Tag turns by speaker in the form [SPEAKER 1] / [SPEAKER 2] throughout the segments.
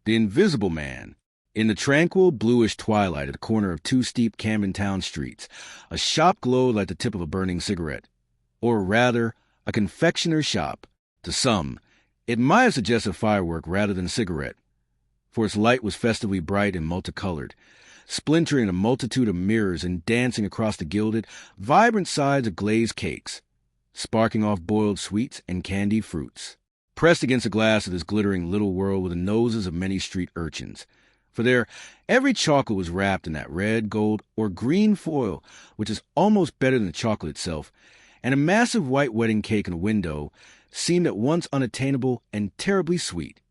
[SPEAKER 1] The Invisible Man. In the tranquil, bluish twilight at the corner of two steep Camden Town streets, a shop glowed like the tip of a burning cigarette. Or rather, a confectioner's shop. To some, it might have suggested firework rather than a cigarette, for its light was festively bright and multicolored, splintering a multitude of mirrors and dancing across the gilded, vibrant sides of glazed cakes, sparking off boiled sweets and candied fruits. Pressed against the glass of this glittering little world were the noses of many street urchins, for there every chocolate was wrapped in that red, gold, or green foil which is almost better than the chocolate itself, and a massive white wedding cake in a window seemed at once unattainable and terribly sweet,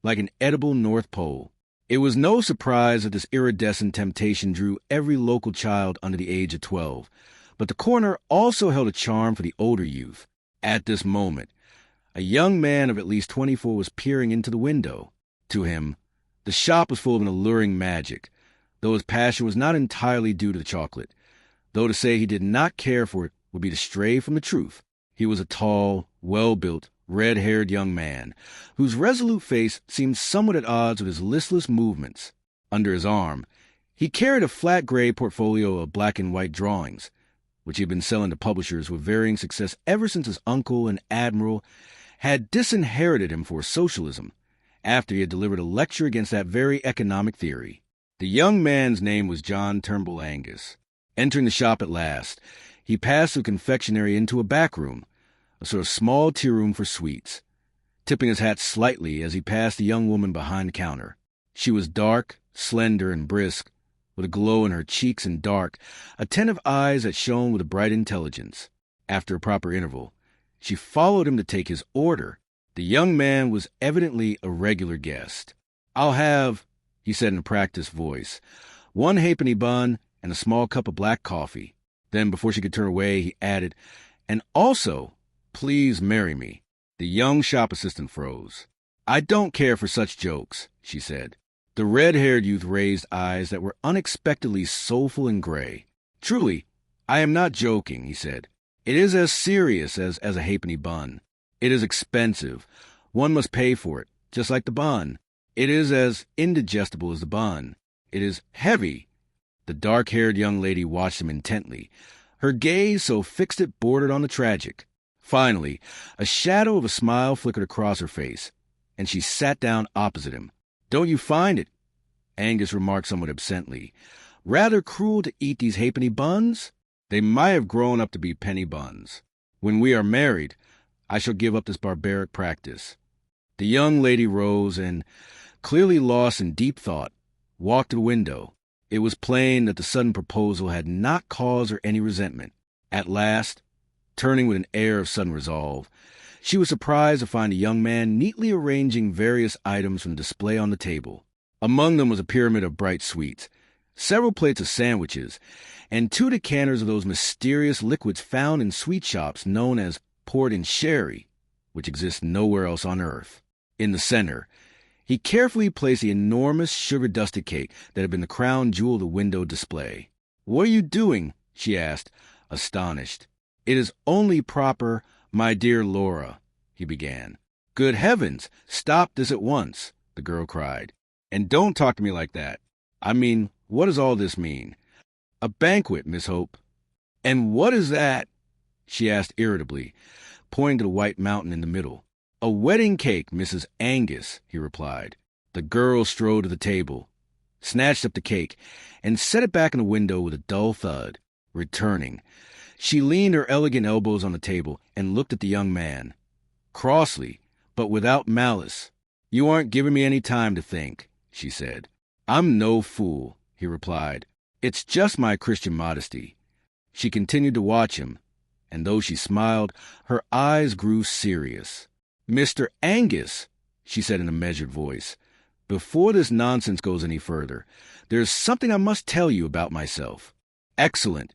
[SPEAKER 1] like an edible North Pole. It was no surprise that this iridescent temptation drew every local child under the age of 12, but the corner also held a charm for the older youth. At this moment, a young man of at least 24 was peering into the window. To him, the shop was full of an alluring magic, though his passion was not entirely due to the chocolate, though to say he did not care for it would be to stray from the truth. He was a tall, well-built, red-haired young man, whose resolute face seemed somewhat at odds with his listless movements. Under his arm, he carried a flat gray portfolio of black and white drawings, which he had been selling to publishers with varying success ever since his uncle, an admiral, had disinherited him for socialism, after he had delivered a lecture against that very economic theory. The young man's name was John Turnbull Angus. Entering the shop at last, he passed through the confectionery into a back room, a sort of small tea room for sweets, tipping his hat slightly as he passed the young woman behind the counter. She was dark, slender, and brisk, with a glow in her cheeks and dark, attentive eyes that shone with a bright intelligence. After a proper interval, she followed him to take his order. The young man was evidently a regular guest. "I'll have," he said in a practiced voice, "one halfpenny bun and a small cup of black coffee." Then, before she could turn away, he added, "And also, please marry me." The young shop assistant froze. "I don't care for such jokes," she said. The red-haired youth raised eyes that were unexpectedly soulful and gray. "Truly, I am not joking," he said. "It is as serious as a halfpenny bun. It is expensive. One must pay for it, just like the bun. It is as indigestible as the bun. It is heavy." The dark-haired young lady watched him intently. Her gaze so fixed it bordered on the tragic. Finally, a shadow of a smile flickered across her face, and she sat down opposite him. "Don't you find it," Angus remarked somewhat absently, "rather cruel to eat these halfpenny buns? They might have grown up to be penny buns. When we are married, I shall give up this barbaric practice." The young lady rose and, clearly lost in deep thought, walked to the window. It was plain that the sudden proposal had not caused her any resentment. At last, turning with an air of sudden resolve, she was surprised to find a young man neatly arranging various items from the display on the table. Among them was a pyramid of bright sweets, several plates of sandwiches, and 2 decanters of those mysterious liquids found in sweet shops known as port and sherry, which exist nowhere else on earth. In the center, he carefully placed the enormous sugar-dusted cake that had been the crown jewel of the window display. "What are you doing?" she asked, astonished. "It is only proper, my dear Laura," he began. "Good heavens, stop this at once," the girl cried. "And don't talk to me like that. I mean, what does all this mean?" "A banquet, Miss Hope." "And what is that?" she asked irritably, pointing to the white mountain in the middle. "A wedding cake, Mrs. Angus," he replied. The girl strode to the table, snatched up the cake, and set it back in the window with a dull thud. Returning, she leaned her elegant elbows on the table and looked at the young man, crossly, but without malice. "You aren't giving me any time to think," she said. "I'm no fool," he replied. "It's just my Christian modesty." She continued to watch him, and though she smiled, her eyes grew serious. "Mr. Angus," she said in a measured voice, "before this nonsense goes any further, there's something I must tell you about myself." "Excellent,"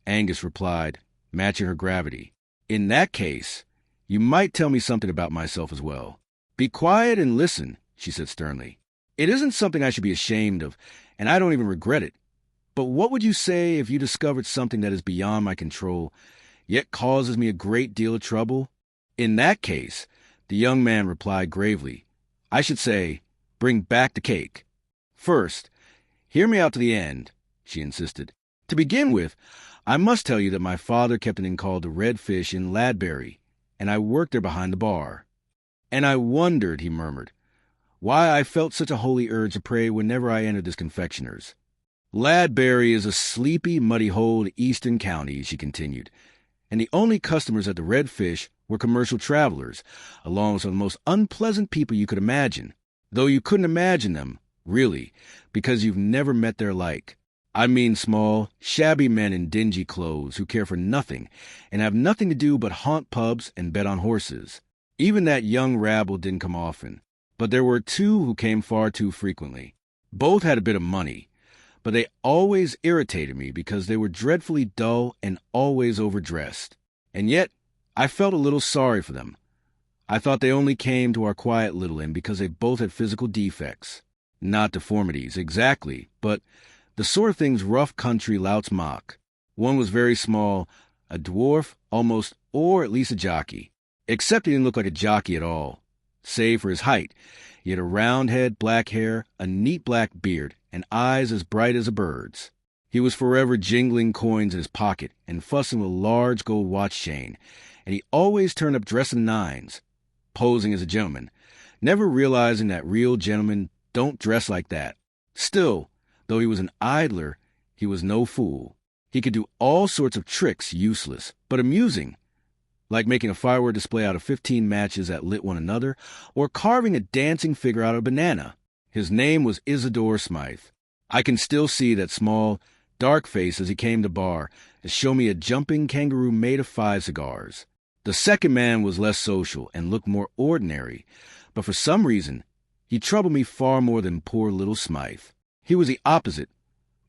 [SPEAKER 1] Angus replied, matching her gravity. "In that case, you might tell me something about myself as well." "Be quiet and listen," she said sternly. "It isn't something I should be ashamed of, and I don't even regret it. But what would you say if you discovered something that is beyond my control, yet causes me a great deal of trouble?" "In that case," the young man replied gravely, "I should say, bring back the cake. First, hear me out to the end, she insisted. To begin with, I must tell you that my father kept an inn called the Red Fish in Ladbury, and I worked there behind the bar. And I wondered, he murmured, why I felt such a holy urge to pray whenever I entered this confectioner's. Ladbury is a sleepy, muddy hole in eastern county, she continued, and the only customers at the Red Fish were commercial travelers, along with some of the most unpleasant people you could imagine, though you couldn't imagine them, really, because you've never met their like. I mean small, shabby men in dingy clothes who care for nothing and have nothing to do but haunt pubs and bet on horses. Even that young rabble didn't come often, but there were two who came far too frequently. Both had a bit of money, but they always irritated me because they were dreadfully dull and always overdressed. And yet, I felt a little sorry for them. I thought they only came to our quiet little inn because they both had physical defects. Not deformities, exactly, but the sort of things rough country louts mock. One was very small, a dwarf, almost, or at least a jockey. Except he didn't look like a jockey at all, save for his height. He had a round head, black hair, a neat black beard, and eyes as bright as a bird's. He was forever jingling coins in his pocket and fussing with a large gold watch chain, and he always turned up dressed in nines, posing as a gentleman, never realizing that real gentlemen don't dress like that. Still, though he was an idler, he was no fool. He could do all sorts of tricks, useless, but amusing, like making a firework display out of 15 matches that lit one another, or carving a dancing figure out of a banana. His name was Isidore Smythe. I can still see that small, dark face as he came to bar and show me a jumping kangaroo made of 5 cigars. The second man was less social and looked more ordinary, but for some reason, he troubled me far more than poor little Smythe. He was the opposite,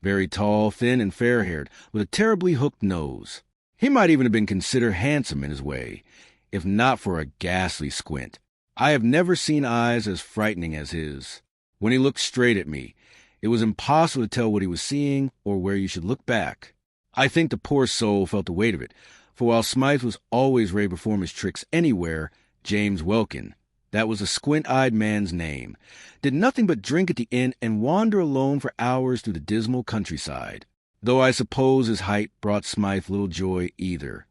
[SPEAKER 1] very tall, thin, and fair-haired, with a terribly hooked nose. He might even have been considered handsome in his way, if not for a ghastly squint. I have never seen eyes as frightening as his. When he looked straight at me, it was impossible to tell what he was seeing or where you should look back. I think the poor soul felt the weight of it, for while Smythe was always ready to perform his tricks anywhere, James Welkin, that was a squint-eyed man's name, did nothing but drink at the inn and wander alone for hours through the dismal countryside. Though I suppose his height brought Smythe little joy either.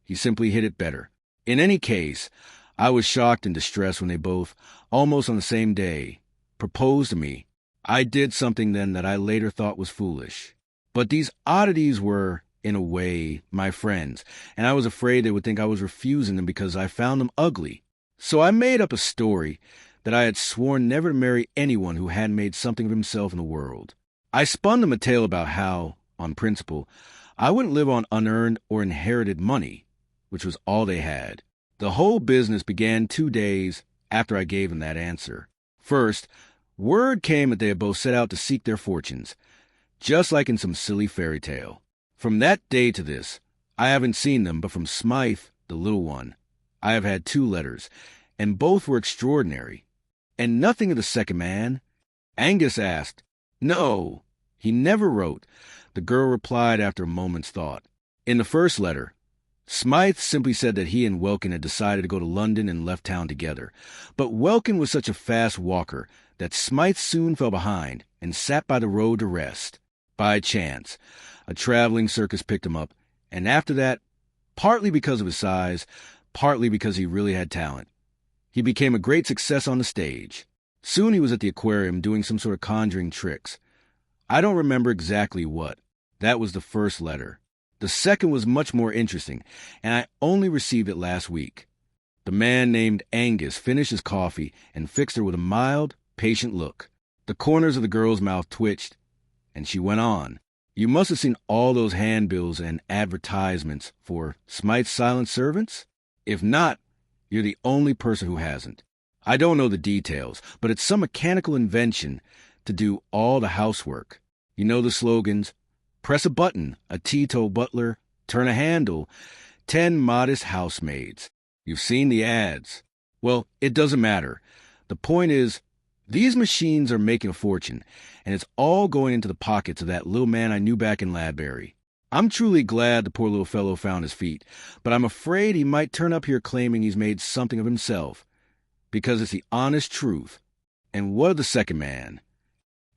[SPEAKER 1] He simply hit it better. In any case, I was shocked and distressed when they both, almost on the same day, proposed to me. I did something then that I later thought was foolish. But these oddities were, in a way, my friends, and I was afraid they would think I was refusing them because I found them ugly. So I made up a story that I had sworn never to marry anyone who hadn't made something of himself in the world. I spun them a tale about how, on principle, I wouldn't live on unearned or inherited money, which was all they had. The whole business began 2 days after I gave them that answer. First, word came that they had both set out to seek their fortunes, just like in some silly fairy tale. From that day to this, I haven't seen them, but from Smythe, the little one, I have had 2 letters, and both were extraordinary. And nothing of the second man. Angus asked. No, he never wrote, the girl replied after a moment's thought. In the first letter, Smythe simply said that he and Welkin had decided to go to London and left town together. But Welkin was such a fast walker that Smythe soon fell behind and sat by the road to rest. By chance, a traveling circus picked him up, and after that, partly because of his size, partly because he really had talent, he became a great success on the stage. Soon he was at the aquarium doing some sort of conjuring tricks. I don't remember exactly what. That was the first letter. The second was much more interesting, and I only received it last week. The man named Angus finished his coffee and fixed her with a mild, patient look. The corners of the girl's mouth twitched, and she went on. You must have seen all those handbills and advertisements for Smythe's Silent Servants? If not, you're the only person who hasn't. I don't know the details, but it's some mechanical invention to do all the housework. You know the slogans: press a button, a teetotal butler, turn a handle, 10 modest housemaids. You've seen the ads. Well, it doesn't matter. The point is, these machines are making a fortune, and it's all going into the pockets of that little man I knew back in Ladbury. I'm truly glad the poor little fellow found his feet, but I'm afraid he might turn up here claiming he's made something of himself, because it's the honest truth. And what of the second man?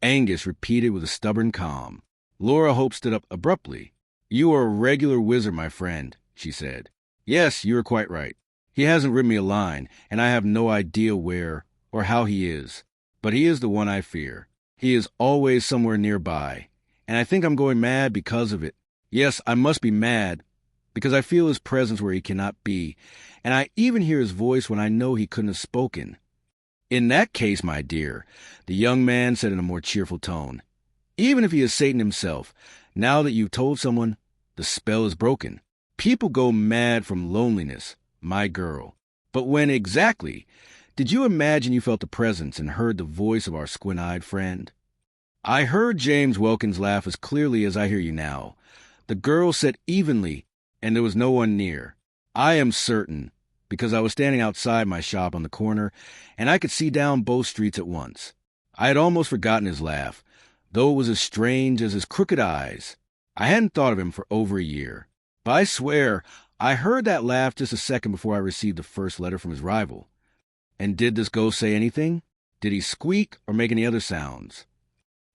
[SPEAKER 1] Angus repeated with a stubborn calm. Laura Hope stood up abruptly. You are a regular wizard, my friend, she said. Yes, you are quite right. He hasn't written me a line, and I have no idea where or how he is. But he is the one I fear. He is always somewhere nearby, and I think I'm going mad because of it. Yes, I must be mad, because I feel his presence where he cannot be, and I even hear his voice when I know he couldn't have spoken. In that case, my dear, the young man said in a more cheerful tone, even if he is Satan himself, now that you've told someone, the spell is broken. People go mad from loneliness, my girl. But when exactly did you imagine you felt the presence and heard the voice of our squint-eyed friend? I heard James Wilkins laugh as clearly as I hear you now. The girl said evenly, and there was no one near. I am certain, because I was standing outside my shop on the corner, and I could see down both streets at once. I had almost forgotten his laugh, though it was as strange as his crooked eyes. I hadn't thought of him for over a year. But I swear, I heard that laugh just a second before I received the first letter from his rival. And did this ghost say anything? Did he squeak or make any other sounds?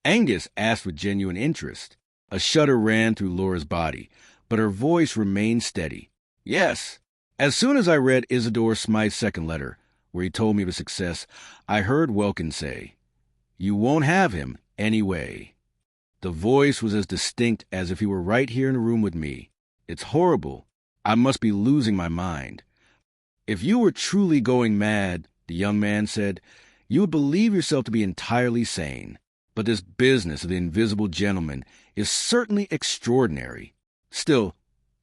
[SPEAKER 1] Angus asked with genuine interest. A shudder ran through Laura's body, but her voice remained steady. Yes. As soon as I read Isidore Smythe's second letter, where he told me of his success, I heard Wilkins say, You won't have him anyway. The voice was as distinct as if he were right here in the room with me. It's horrible. I must be losing my mind. If you were truly going mad, the young man said, you would believe yourself to be entirely sane. But this business of the invisible gentleman is certainly extraordinary. Still,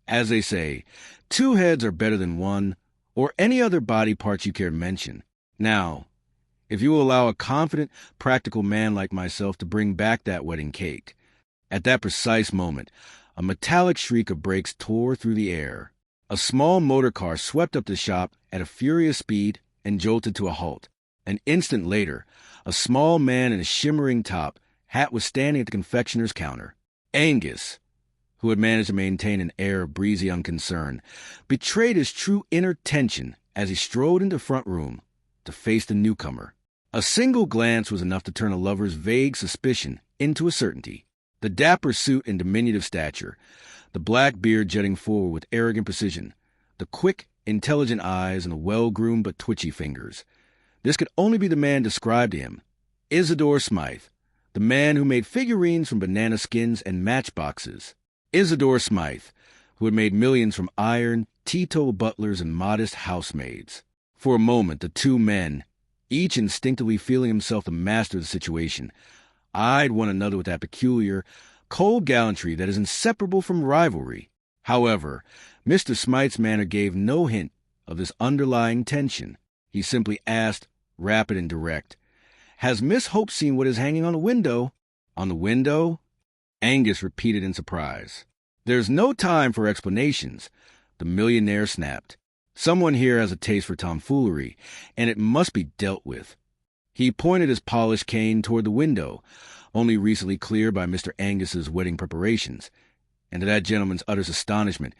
[SPEAKER 1] as they say, two heads are better than one, or any other body parts you care to mention. Now, if you will allow a confident, practical man like myself to bring back that wedding cake. At that precise moment, a metallic shriek of brakes tore through the air. A small motor car swept up the shop at a furious speed and jolted to a halt. An instant later, a small man in a shimmering top hat was standing at the confectioner's counter. Angus, who had managed to maintain an air of breezy unconcern, betrayed his true inner tension as he strode into the front room to face the newcomer. A single glance was enough to turn a lover's vague suspicion into a certainty. The dapper suit and diminutive stature, the black beard jutting forward with arrogant precision, the quick, intelligent eyes and the well-groomed but twitchy fingers. This could only be the man described to him, Isidore Smythe, the man who made figurines from banana skins and matchboxes. Isidore Smythe, who had made millions from iron, teetotal butlers, and modest housemaids. For a moment, the two men, each instinctively feeling himself the master of the situation, eyed one another with that peculiar, cold gallantry that is inseparable from rivalry. However, Mr. Smythe's manner gave no hint of this underlying tension. He simply asked, rapid and direct, "Has Miss Hope seen what is hanging on the window?" "On the window?" Angus repeated in surprise. "There's no time for explanations," the millionaire snapped. "Someone here has a taste for tomfoolery, and it must be dealt with." He pointed his polished cane toward the window, only recently cleared by Mr. Angus's wedding preparations, and to that gentleman's utter astonishment,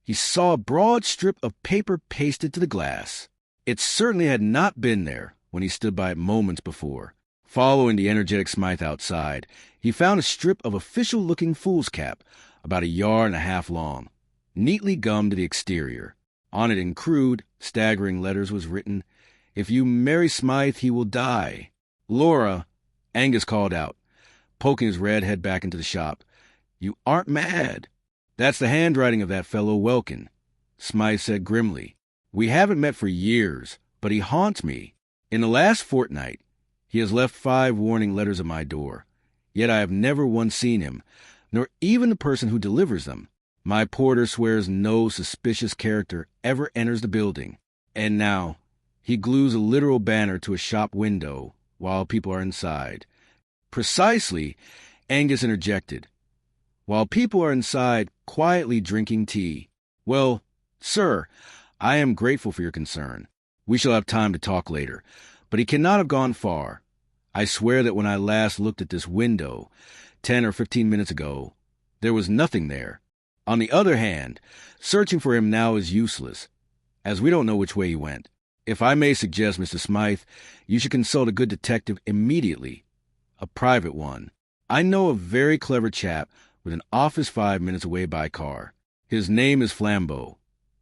[SPEAKER 1] he saw a broad strip of paper pasted to the glass. It certainly had not been there when he stood by it moments before. Following the energetic Smythe outside, he found a strip of official-looking foolscap about 1.5 yards long, neatly gummed to the exterior. On it in crude, staggering letters was written, "If you marry Smythe, he will die." "Laura," Angus called out, poking his red head back into the shop, "you aren't mad." "That's the handwriting of that fellow Welkin," Smythe said grimly. "We haven't met for years, but he haunts me. In the last fortnight, he has left 5 warning letters at my door, yet I have never once seen him, nor even the person who delivers them. My porter swears no suspicious character ever enters the building. And now, he glues a literal banner to a shop window while people are inside." "Precisely," Angus interjected. "While people are inside quietly drinking tea. Well, sir, I am grateful for your concern. We shall have time to talk later, but he cannot have gone far. I swear that when I last looked at this window, 10 or 15 minutes ago, there was nothing there. On the other hand, searching for him now is useless, as we don't know which way he went. If I may suggest, Mr. Smythe, you should consult a good detective immediately. A private one. I know a very clever chap with an office 5 minutes away by car. His name is Flambeau.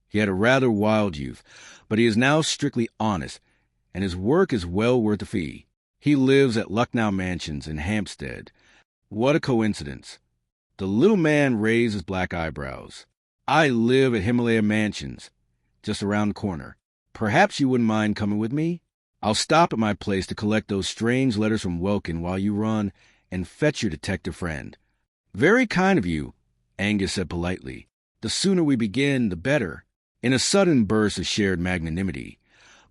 [SPEAKER 1] He had a rather wild youth, but he is now strictly honest, and his work is well worth the fee. He lives at Lucknow Mansions in Hampstead. What a coincidence. The little man raised his black eyebrows. I live at Himalaya Mansions, just around the corner. Perhaps you wouldn't mind coming with me? I'll stop at my place to collect those strange letters from Welkin while you run and fetch your detective friend. Very kind of you, Angus said politely. The sooner we begin, the better. In a sudden burst of shared magnanimity,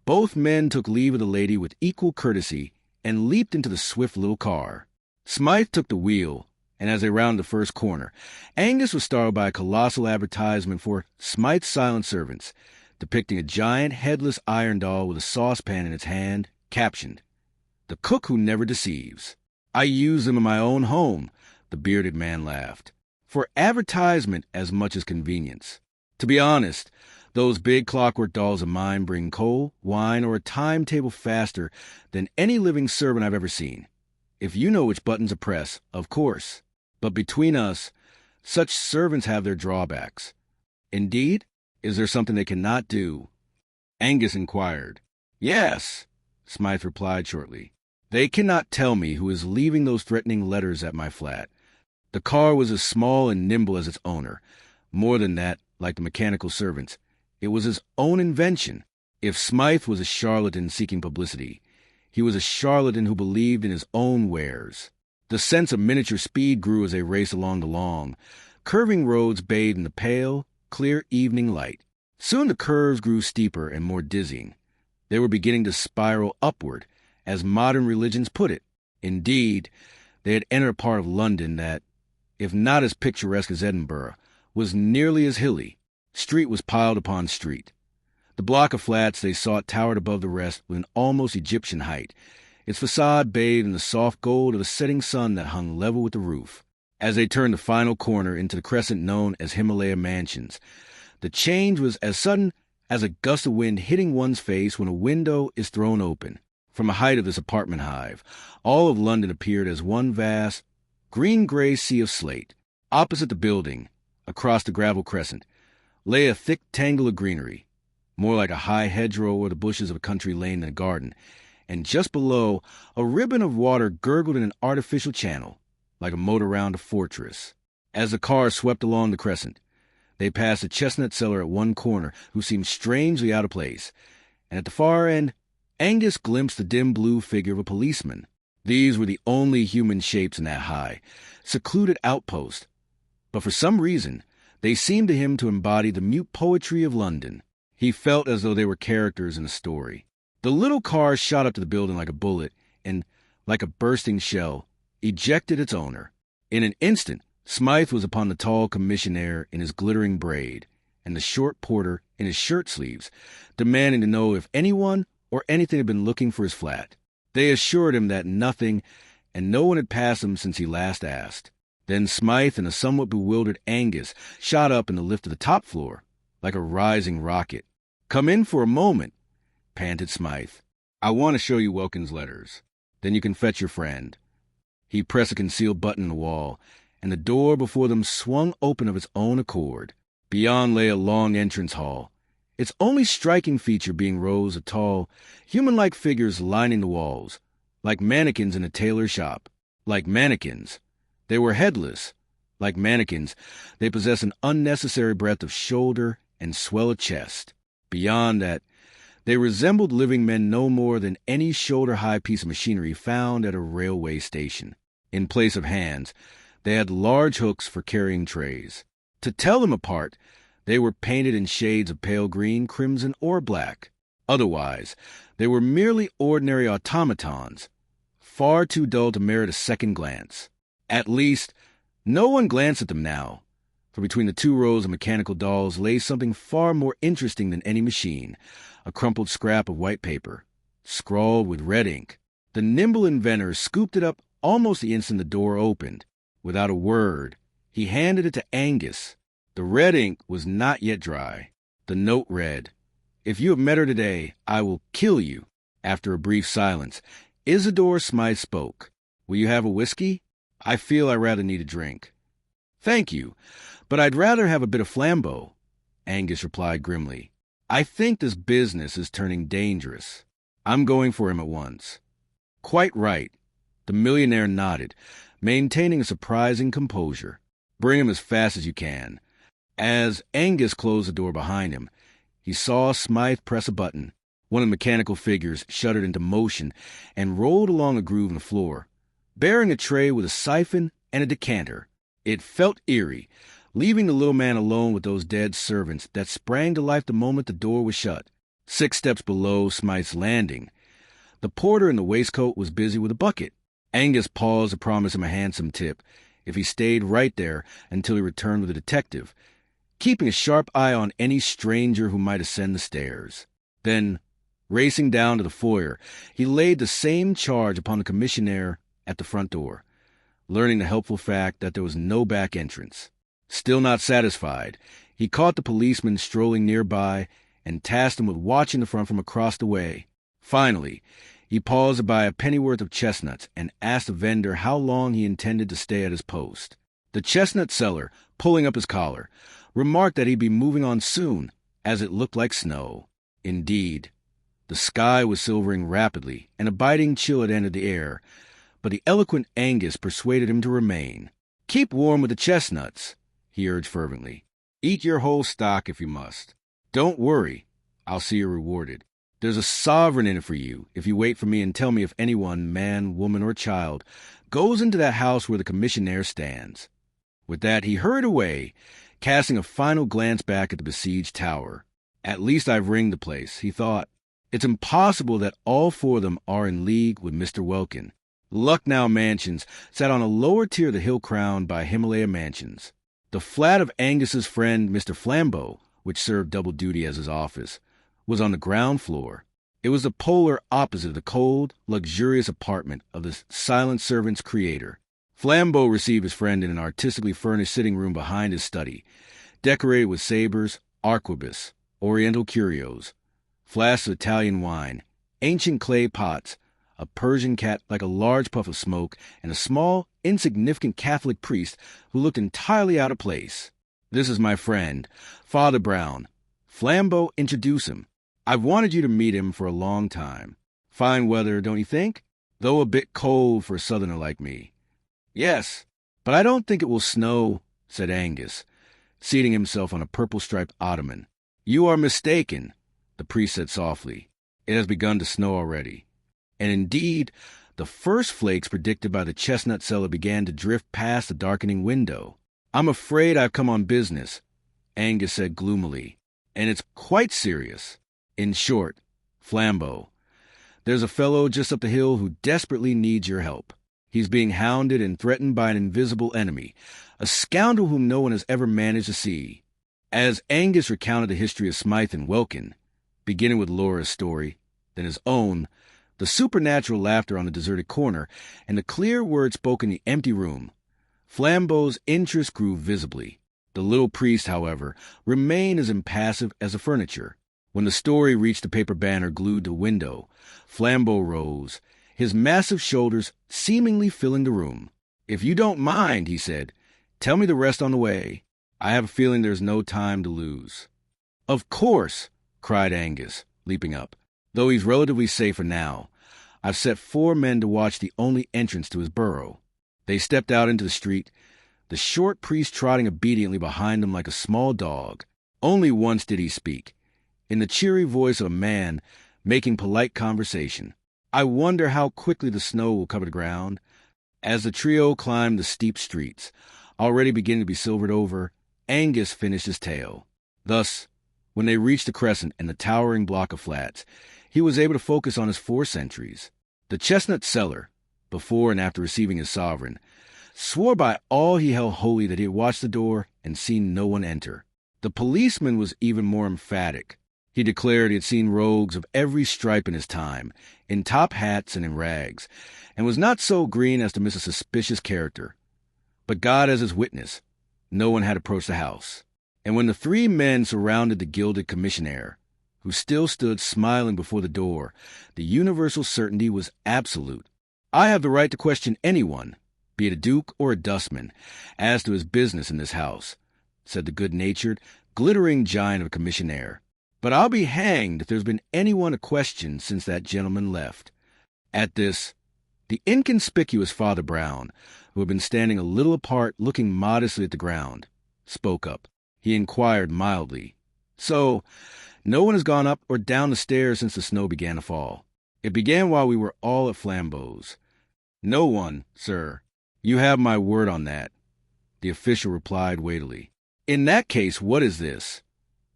[SPEAKER 1] both men took leave of the lady with equal courtesy and leaped into the swift little car. Smythe took the wheel, and as they rounded the first corner, Angus was startled by a colossal advertisement for Smythe's Silent Servants, depicting a giant headless iron doll with a saucepan in its hand, captioned, "The Cook Who Never Deceives." I use them in my own home, the bearded man laughed, for advertisement as much as convenience. To be honest, those big clockwork dolls of mine bring coal, wine, or a timetable faster than any living servant I've ever seen. If you know which buttons to press, of course. But between us, such servants have their drawbacks. Indeed, is there something they cannot do? Angus inquired. Yes, Smythe replied shortly. They cannot tell me who is leaving those threatening letters at my flat. The car was as small and nimble as its owner. More than that, like the mechanical servants, it was his own invention. If Smythe was a charlatan seeking publicity, he was a charlatan who believed in his own wares. The sense of miniature speed grew as they raced along the long, curving roads bathed in the pale, clear evening light. Soon the curves grew steeper and more dizzying. They were beginning to spiral upward, as modern religions put it. Indeed, they had entered a part of London that, if not as picturesque as Edinburgh, was nearly as hilly. Street was piled upon street. The block of flats they sought towered above the rest with an almost Egyptian height, its facade bathed in the soft gold of the setting sun that hung level with the roof. As they turned the final corner into the crescent known as Himalaya Mansions, the change was as sudden as a gust of wind hitting one's face when a window is thrown open. From the height of this apartment hive, all of London appeared as one vast, green-gray sea of slate. Opposite the building, across the gravel crescent, lay a thick tangle of greenery, more like a high hedgerow or the bushes of a country lane than a garden, and just below, a ribbon of water gurgled in an artificial channel, like a moat around a fortress. As the car swept along the crescent, they passed a chestnut seller at one corner who seemed strangely out of place, and at the far end, Angus glimpsed the dim blue figure of a policeman. These were the only human shapes in that high, secluded outpost, but for some reason, they seemed to him to embody the mute poetry of London. He felt as though they were characters in a story. The little car shot up to the building like a bullet and, like a bursting shell, ejected its owner. In an instant, Smythe was upon the tall commissionaire in his glittering braid, and the short porter in his shirt sleeves, demanding to know if anyone or anything had been looking for his flat. They assured him that nothing, and no one had passed him since he last asked. Then Smythe and a somewhat bewildered Angus shot up in the lift to the top floor, like a rising rocket. "Come in for a moment," panted Smythe. "I want to show you Welkin's letters. Then you can fetch your friend." He pressed a concealed button in the wall, and the door before them swung open of its own accord. Beyond lay a long entrance hall, its only striking feature being rows of tall, human-like figures lining the walls, like mannequins in a tailor's shop. Like mannequins, they were headless. Like mannequins, they possessed an unnecessary breadth of shoulder and swell of chest. Beyond that, they resembled living men no more than any shoulder-high piece of machinery found at a railway station. In place of hands, they had large hooks for carrying trays. To tell them apart, they were painted in shades of pale green, crimson, or black. Otherwise, they were merely ordinary automatons, far too dull to merit a second glance. At least, no one glanced at them now, for between the two rows of mechanical dolls lay something far more interesting than any machine, a crumpled scrap of white paper, scrawled with red ink. The nimble inventor scooped it up almost the instant the door opened. Without a word, he handed it to Angus. The red ink was not yet dry. The note read, If you have met her today, I will kill you." After a brief silence, Isidore Smythe spoke. "Will you have a whiskey? I feel I rather need a drink." "Thank you, but I'd rather have a bit of flambeau," Angus replied grimly. "I think this business is turning dangerous. I'm going for him at once." "Quite right." The millionaire nodded, maintaining a surprising composure. "Bring him as fast as you can." As Angus closed the door behind him, he saw Smythe press a button. One of the mechanical figures shuddered into motion and rolled along a groove in the floor, bearing a tray with a siphon and a decanter. It felt eerie, leaving the little man alone with those dead servants that sprang to life the moment the door was shut. 6 steps below Smythe's landing, the porter in the waistcoat was busy with a bucket. Angus paused to promise him a handsome tip if he stayed right there until he returned with a detective, keeping a sharp eye on any stranger who might ascend the stairs. Then, racing down to the foyer, he laid the same charge upon the commissionaire at the front door, learning the helpful fact that there was no back entrance. Still not satisfied, he caught the policeman strolling nearby and tasked him with watching the front from across the way. Finally, he paused to buy a pennyworth of chestnuts and asked the vendor how long he intended to stay at his post. The chestnut seller, pulling up his collar, remarked that he'd be moving on soon, as it looked like snow. Indeed, the sky was silvering rapidly, and a biting chill had entered the air, but the eloquent Angus persuaded him to remain. "Keep warm with the chestnuts," he urged fervently. "Eat your whole stock if you must. Don't worry, I'll see you rewarded. There's a sovereign in it for you if you wait for me and tell me if anyone, man, woman, or child, goes into that house where the commissionaire stands." With that, he hurried away, casting a final glance back at the besieged tower. "At least I've ringed the place," he thought. "It's impossible that all 4 of them are in league with Mr. Welkin." Lucknow Mansions sat on a lower tier of the hill crowned by Himalaya Mansions. The flat of Angus's friend Mr. Flambeau, which served double duty as his office, was on the ground floor. It was the polar opposite of the cold, luxurious apartment of the silent servant's creator. Flambeau received his friend in an artistically furnished sitting room behind his study, decorated with sabers, arquebus, oriental curios, flasks of Italian wine, ancient clay pots, a Persian cat like a large puff of smoke, and a small, insignificant Catholic priest who looked entirely out of place. "This is my friend, Father Brown." Flambeau introduced him. "I've wanted you to meet him for a long time. Fine weather, don't you think? Though a bit cold for a southerner like me." "Yes, but I don't think it will snow," said Angus, seating himself on a purple-striped ottoman. "You are mistaken," the priest said softly. "It has begun to snow already." And indeed, the first flakes predicted by the chestnut seller began to drift past the darkening window. "I'm afraid I've come on business," Angus said gloomily, "and it's quite serious. In short, Flambeau, there's a fellow just up the hill who desperately needs your help. He's being hounded and threatened by an invisible enemy, a scoundrel whom no one has ever managed to see." As Angus recounted the history of Smythe and Welkin, beginning with Laura's story, then his own, the supernatural laughter on the deserted corner, and the clear words spoken in the empty room, Flambeau's interest grew visibly. The little priest, however, remained as impassive as the furniture. When the story reached the paper banner glued to the window, Flambeau rose, his massive shoulders seemingly filling the room. "If you don't mind," he said, "tell me the rest on the way. I have a feeling there's no time to lose." "Of course," cried Angus, leaping up. "Though he's relatively safe for now, I've set 4 men to watch the only entrance to his burrow." They stepped out into the street, the short priest trotting obediently behind them like a small dog. Only once did he speak, in the cheery voice of a man making polite conversation. "I wonder how quickly the snow will cover the ground." As the trio climbed the steep streets, already beginning to be silvered over, Angus finished his tale. Thus, when they reached the crescent and the towering block of flats, he was able to focus on his 4 sentries. The chestnut seller, before and after receiving his sovereign, swore by all he held holy that he had watched the door and seen no one enter. The policeman was even more emphatic. He declared he had seen rogues of every stripe in his time, in top hats and in rags, and was not so green as to miss a suspicious character. But God as his witness, no one had approached the house. And when the 3 men surrounded the gilded commissionaire, who still stood smiling before the door. The universal certainty was absolute. "I have the right to question anyone, be it a duke or a dustman, as to his business in this house," said the good-natured, glittering giant of a commissionaire. "But I'll be hanged if there's been anyone to question since that gentleman left." At this, the inconspicuous Father Brown, who had been standing a little apart looking modestly at the ground, spoke up. He inquired mildly, "So, no one has gone up or down the stairs since the snow began to fall?" "It began while we were all at Flambeau's." "No one, sir. You have my word on that," the official replied weightily. "In that case, what is this?"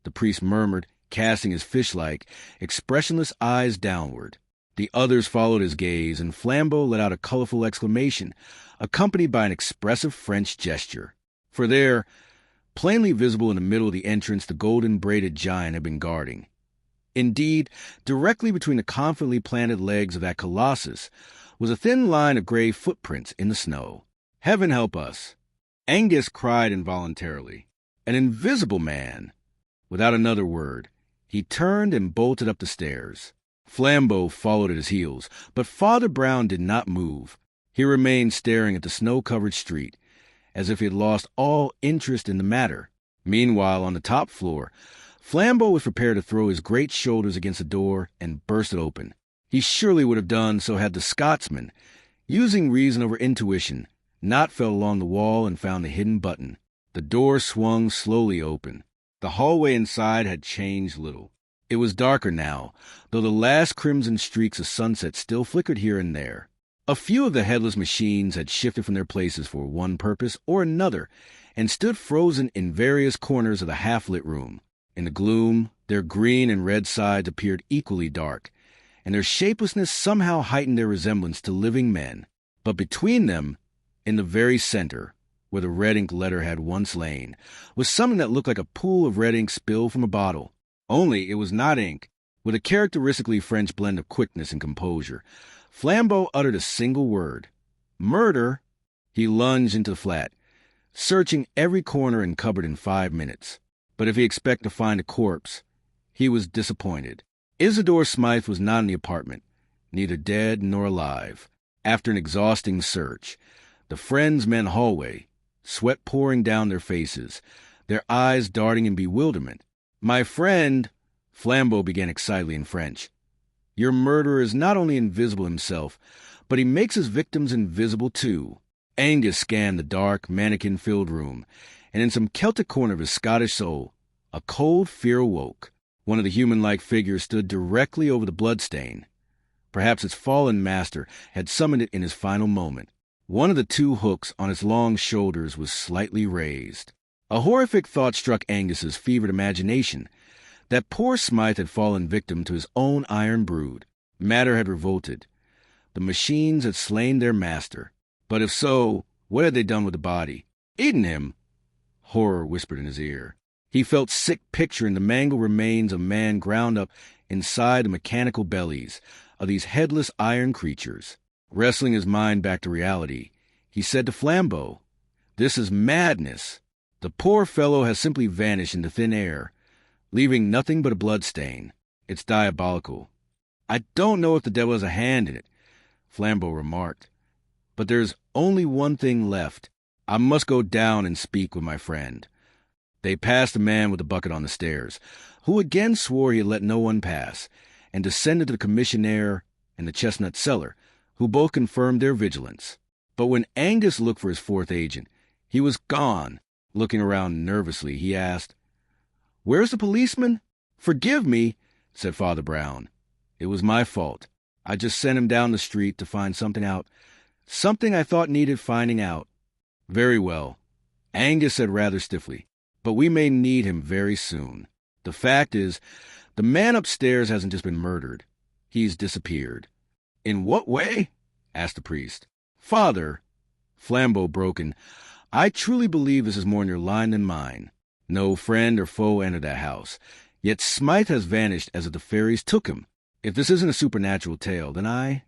[SPEAKER 1] the priest murmured, casting his fish-like, expressionless eyes downward. The others followed his gaze, and Flambeau let out a colorful exclamation, accompanied by an expressive French gesture. For there, plainly visible in the middle of the entrance, the golden-braided giant had been guarding. Indeed, directly between the confidently planted legs of that colossus was a thin line of gray footprints in the snow. "Heaven help us!" Angus cried involuntarily. "An invisible man!" Without another word, he turned and bolted up the stairs. Flambeau followed at his heels, but Father Brown did not move. He remained staring at the snow-covered street, as if he had lost all interest in the matter. Meanwhile, on the top floor, Flambeau was prepared to throw his great shoulders against the door and burst it open. He surely would have done so had the Scotsman, using reason over intuition, not fell along the wall and found the hidden button. The door swung slowly open. The hallway inside had changed little. It was darker now, though the last crimson streaks of sunset still flickered here and there. A few of the headless machines had shifted from their places for one purpose or another, and stood frozen in various corners of the half-lit room. In the gloom, their green and red sides appeared equally dark, and their shapelessness somehow heightened their resemblance to living men. But between them, in the very center, where the red ink letter had once lain, was something that looked like a pool of red ink spilled from a bottle. Only it was not ink. With a characteristically French blend of quickness and composure, Flambeau uttered a single word. "Murder!" He lunged into the flat, searching every corner and cupboard in 5 minutes. But if he expected to find a corpse, he was disappointed. Isidore Smythe was not in the apartment, neither dead nor alive. After an exhausting search, the friends met in the hallway, sweat pouring down their faces, their eyes darting in bewilderment. "My friend," Flambeau began excitedly in French, "your murderer is not only invisible himself, but he makes his victims invisible too." Angus scanned the dark, mannequin-filled room, and in some Celtic corner of his Scottish soul, a cold fear awoke. One of the human-like figures stood directly over the bloodstain. Perhaps its fallen master had summoned it in his final moment. One of the two hooks on its long shoulders was slightly raised. A horrific thought struck Angus's fevered imagination, that poor Smythe had fallen victim to his own iron brood. Matter had revolted. The machines had slain their master. But if so, what had they done with the body? Eaten him? Horror whispered in his ear. He felt sick picturing the mangled remains of man ground up inside the mechanical bellies of these headless iron creatures. Wrestling his mind back to reality, he said to Flambeau, "This is madness. The poor fellow has simply vanished into thin air, leaving nothing but a bloodstain. It's diabolical." "I don't know if the devil has a hand in it," Flambeau remarked. "But there's only one thing left. I must go down and speak with my friend." They passed the man with the bucket on the stairs, who again swore he had let no one pass, and descended to the commissionaire and the chestnut seller, who both confirmed their vigilance. But when Angus looked for his fourth agent, he was gone. Looking around nervously, he asked, "Where's the policeman?" "Forgive me," said Father Brown. "It was my fault. I just sent him down the street to find something out. Something I thought needed finding out." "Very well," Angus said rather stiffly. "But we may need him very soon. The fact is, the man upstairs hasn't just been murdered. He's disappeared." "In what way?" asked the priest. "Father," Flambeau broke in, "I truly believe this is more in your line than mine. No friend or foe entered that house, yet Smythe has vanished as if the fairies took him. If this isn't a supernatural tale, then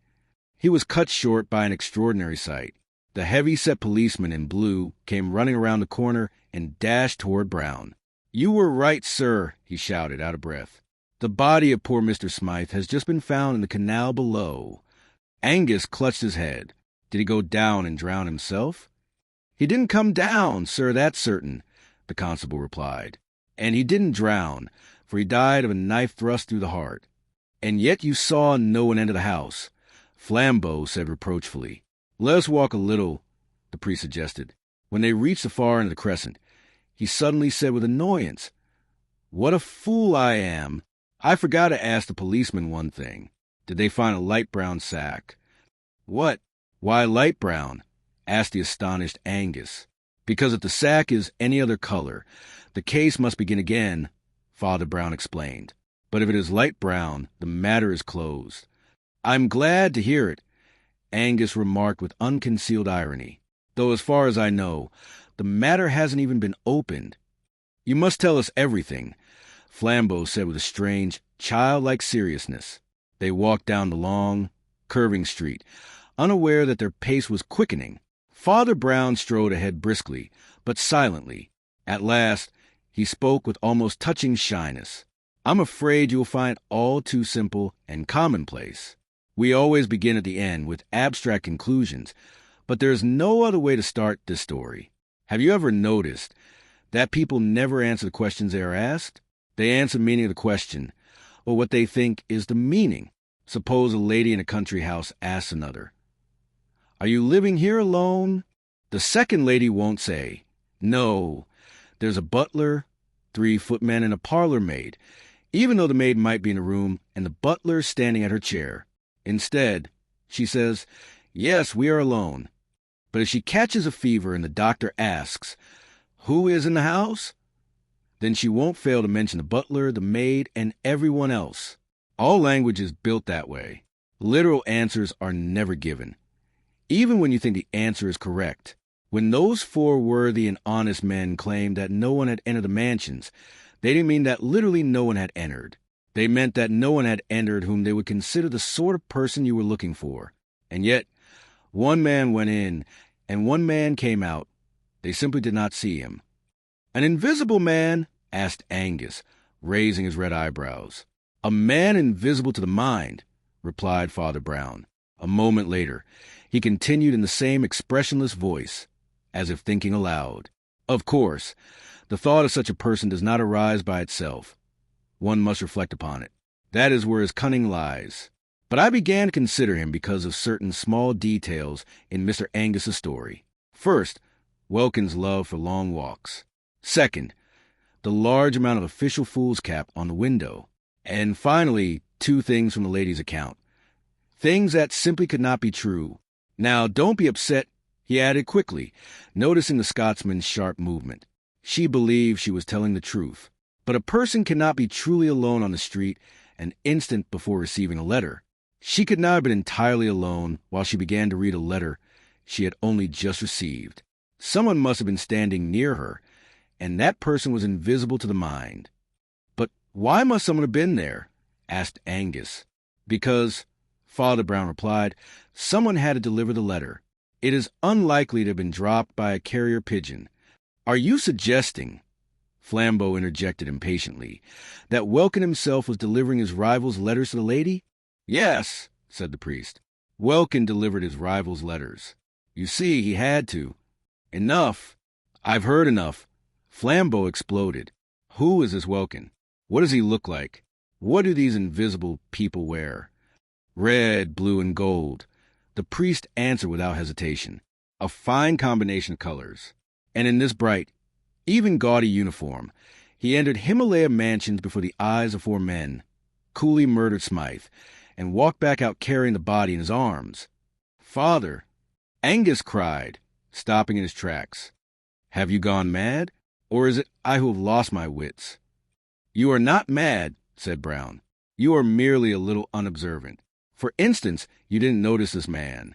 [SPEAKER 1] He was cut short by an extraordinary sight. The heavy-set policeman in blue came running around the corner and dashed toward Brown. "You were right, sir," he shouted, out of breath. The body of poor Mr. Smythe has just been found in the canal below. Angus clutched his head. Did he go down and drown himself? He didn't come down, sir, that's certain, the constable replied. And he didn't drown, for he died of a knife thrust through the heart. And yet you saw no one enter the house. Flambeau said reproachfully. Let us walk a little, the priest suggested. When they reached the far end of the crescent, he suddenly said with annoyance, What a fool I am! I forgot to ask the policeman one thing. Did they find a light brown sack? What? Why light brown? Asked the astonished Angus. Because if the sack is any other color, the case must begin again, Father Brown explained. But if it is light brown, the matter is closed. I'm glad to hear it, Angus remarked with unconcealed irony. Though as far as I know, the matter hasn't even been opened. You must tell us everything, Flambeau said with a strange, childlike seriousness. They walked down the long, curving street, unaware that their pace was quickening. Father Brown strode ahead briskly, but silently. At last, he spoke with almost touching shyness. I'm afraid you'll find it all too simple and commonplace. We always begin at the end with abstract conclusions, but there's no other way to start this story. Have you ever noticed that people never answer the questions they are asked? They answer the meaning of the question, or what they think is the meaning. Suppose a lady in a country house asks another, Are you living here alone? The second lady won't say, No, there's a butler, 3 footmen, and a parlor maid, even though the maid might be in a room and the butler standing at her chair. Instead, she says, Yes, we are alone. But if she catches a fever and the doctor asks, Who is in the house? Then she won't fail to mention the butler, the maid, and everyone else. All language is built that way. Literal answers are never given, even when you think the answer is correct. When those 4 worthy and honest men claimed that no one had entered the mansions, they didn't mean that literally no one had entered. They meant that no one had entered whom they would consider the sort of person you were looking for. And yet, one man went in, and one man came out. They simply did not see him. An invisible man? Asked Angus, raising his red eyebrows. A man invisible to the mind, replied Father Brown. A moment later, he continued in the same expressionless voice, as if thinking aloud. Of course, the thought of such a person does not arise by itself. One must reflect upon it. That is where his cunning lies. But I began to consider him because of certain small details in Mr. Angus's story. First, Welkin's love for long walks. Second, the large amount of official foolscap on the window. And finally, 2 things from the lady's account. Things that simply could not be true. Now, don't be upset, he added quickly, noticing the Scotsman's sharp movement. She believed she was telling the truth. But a person cannot be truly alone on the street an instant before receiving a letter. She could not have been entirely alone while she began to read a letter she had only just received. Someone must have been standing near her, and that person was invisible to the mind. But why must someone have been there? Asked Angus. Because, Father Brown replied, someone had to deliver the letter. It is unlikely to have been dropped by a carrier pigeon. Are you suggesting, Flambeau interjected impatiently, that Welkin himself was delivering his rival's letters to the lady? Yes, said the priest. Welkin delivered his rival's letters. You see, he had to. Enough. I've heard enough. Flambeau exploded. Who is this Welkin? What does he look like? What do these invisible people wear? Red, blue, and gold. The priest answered without hesitation. A fine combination of colors. And in this bright, even gaudy uniform, he entered Himalaya Mansions before the eyes of 4 men, coolly murdered Smythe, and walked back out carrying the body in his arms. Father, Angus cried, stopping in his tracks. Have you gone mad? Or is it I who have lost my wits? You are not mad, said Brown. You are merely a little unobservant. For instance, you didn't notice this man.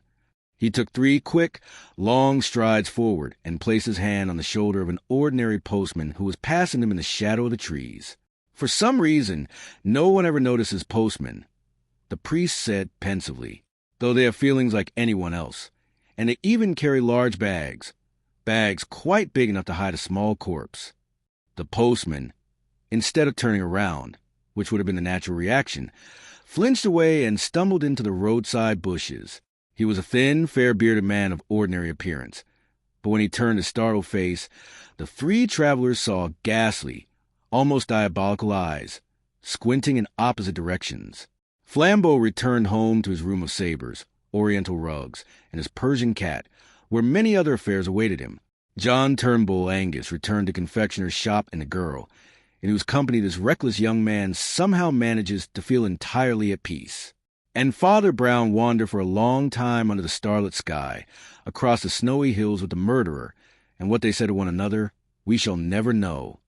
[SPEAKER 1] He took 3 quick, long strides forward and placed his hand on the shoulder of an ordinary postman who was passing him in the shadow of the trees. For some reason, no one ever notices postmen, the priest said pensively, though they have feelings like anyone else, and they even carry large bags quite big enough to hide a small corpse. The postman, instead of turning around, which would have been the natural reaction, flinched away and stumbled into the roadside bushes. He was a thin, fair-bearded man of ordinary appearance. But when he turned his startled face, the three travelers saw ghastly, almost diabolical eyes, squinting in opposite directions. Flambeau returned home to his room of sabers, oriental rugs, and his Persian cat, where many other affairs awaited him. John Turnbull Angus returned to confectioner's shop and the girl, in whose company this reckless young man somehow manages to feel entirely at peace. And Father Brown wandered for a long time under the starlit sky, across the snowy hills with the murderer, and what they said to one another, we shall never know.